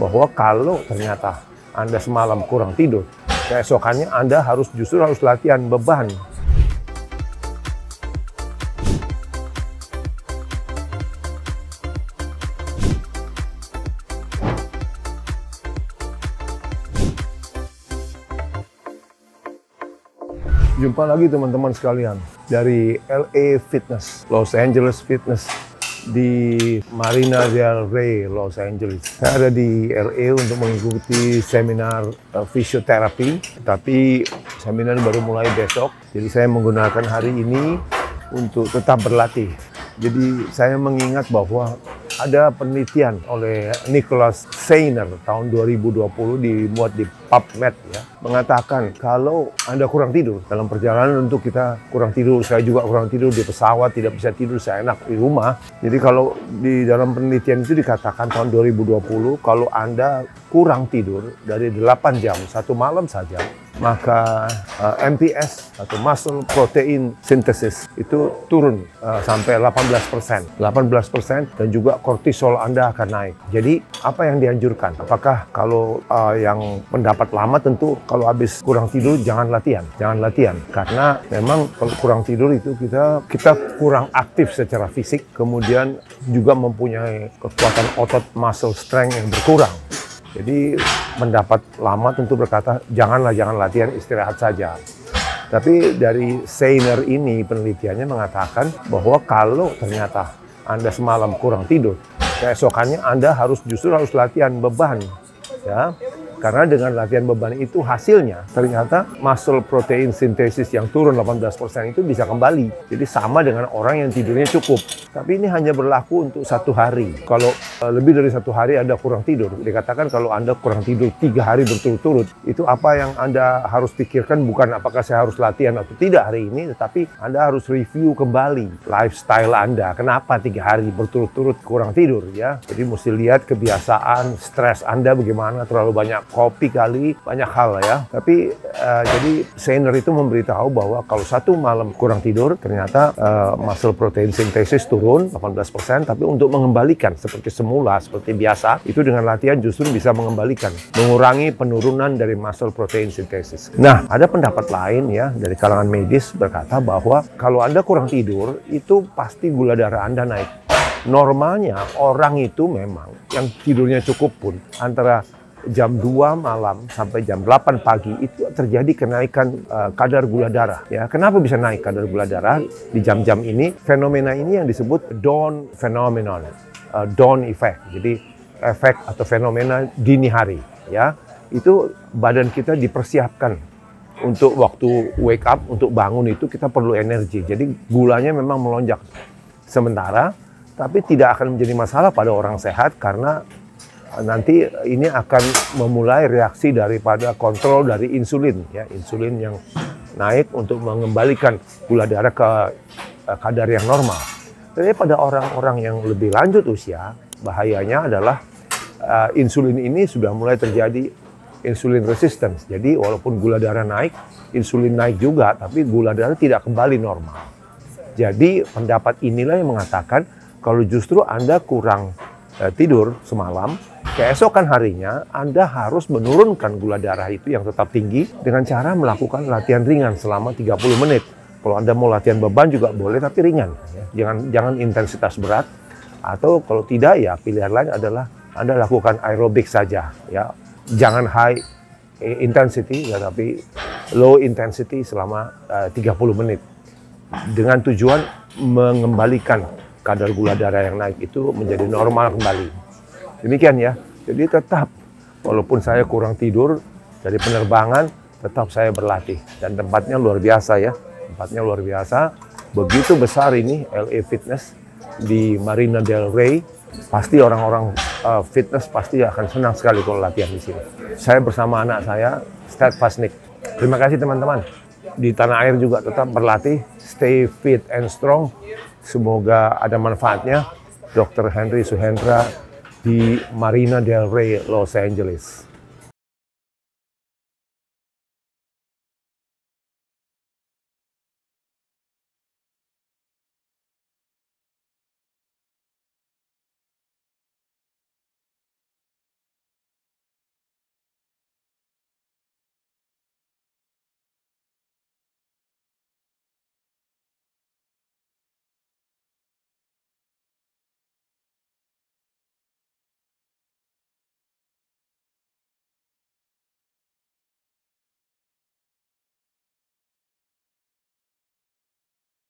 bahwa kalau ternyata Anda semalam kurang tidur, keesokannya Anda justru harus latihan beban. Jumpa lagi teman-teman sekalian dari LA Fitness, Los Angeles Fitness di Marina del Rey, Los Angeles. Saya ada di LA untuk mengikuti seminar fisioterapi, tapi seminar baru mulai besok. Jadi saya menggunakan hari ini untuk tetap berlatih. Jadi saya mengingat bahwa ada penelitian oleh Nicholas Seiner tahun 2020 dimuat di PubMed ya, mengatakan kalau Anda kurang tidur dalam perjalanan, untuk kita kurang tidur, saya juga kurang tidur di pesawat, tidak bisa tidur seenak di rumah. Jadi kalau di dalam penelitian itu dikatakan tahun 2020 kalau Anda kurang tidur dari 8 jam satu malam saja, maka MPS atau muscle protein synthesis itu turun sampai 18%, dan juga kortisol Anda akan naik. Jadi apa yang dianjurkan? Apakah kalau yang pendapat lama tentu kalau habis kurang tidur jangan latihan, karena memang kalau kurang tidur itu kita kurang aktif secara fisik, kemudian juga mempunyai kekuatan otot muscle strength yang berkurang. Jadi pendapat lama tentu berkata jangan latihan, istirahat saja. Tapi dari Seiner ini penelitiannya mengatakan bahwa kalau ternyata Anda semalam kurang tidur, keesokannya Anda justru harus latihan beban, ya. Karena dengan latihan beban itu hasilnya ternyata muscle protein synthesis yang turun 18% itu bisa kembali. Jadi sama dengan orang yang tidurnya cukup. Tapi ini hanya berlaku untuk 1 hari. Kalau lebih dari 1 hari Anda kurang tidur, dikatakan kalau Anda kurang tidur 3 hari berturut-turut, itu apa yang Anda harus pikirkan bukan apakah saya harus latihan atau tidak hari ini, tetapi Anda harus review kembali lifestyle Anda. Kenapa 3 hari berturut-turut kurang tidur ya? Jadi mesti lihat kebiasaan, stres Anda bagaimana, terlalu banyak kopi kali, banyak hal ya. Tapi jadi Seiner itu memberitahu bahwa kalau 1 malam kurang tidur, ternyata muscle protein synthesis turun 18%, tapi untuk mengembalikan seperti semula, seperti biasa, itu dengan latihan justru bisa mengembalikan, mengurangi penurunan dari muscle protein synthesis. Nah, ada pendapat lain ya dari kalangan medis berkata bahwa kalau Anda kurang tidur, itu pasti gula darah Anda naik. Normalnya orang itu memang yang tidurnya cukup pun antara jam 2 malam sampai jam 8 pagi itu terjadi kenaikan kadar gula darah. Ya, kenapa bisa naik kadar gula darah di jam-jam ini? Fenomena ini yang disebut dawn phenomenon, dawn effect. Jadi efek atau fenomena dini hari. Ya, itu badan kita dipersiapkan untuk waktu wake up, untuk bangun itu kita perlu energi. Jadi gulanya memang melonjak sementara, tapi tidak akan menjadi masalah pada orang sehat karena nanti ini akan memulai reaksi daripada kontrol dari insulin, ya, insulin yang naik untuk mengembalikan gula darah ke kadar yang normal. Tapi pada orang-orang yang lebih lanjut usia, bahayanya adalah insulin ini sudah mulai terjadi insulin resistance. Jadi walaupun gula darah naik, insulin naik juga, tapi gula darah tidak kembali normal. Jadi pendapat inilah yang mengatakan kalau justru Anda kurang tidur semalam, keesokan harinya Anda harus menurunkan gula darah itu yang tetap tinggi dengan cara melakukan latihan ringan selama 30 menit. Kalau Anda mau latihan beban juga boleh, tapi ringan. Ya. Jangan intensitas berat. Atau kalau tidak, ya pilihan lain adalah Anda lakukan aerobik saja. Ya. Jangan high intensity, ya, tapi low intensity selama 30 menit. Dengan tujuan mengembalikan kadar gula darah yang naik itu menjadi normal kembali. Demikian ya. Jadi tetap, walaupun saya kurang tidur dari penerbangan, tetap saya berlatih. Dan tempatnya luar biasa ya. Tempatnya luar biasa. Begitu besar ini LA Fitness di Marina del Rey. Pasti orang-orang fitness pasti akan senang sekali kalau latihan di sini. Saya bersama anak saya, Steadfast Nick. Terima kasih teman-teman. Di tanah air juga tetap berlatih. Stay fit and strong. Semoga ada manfaatnya. Dr. Henry Suhendra di Marina del Rey, Los Angeles.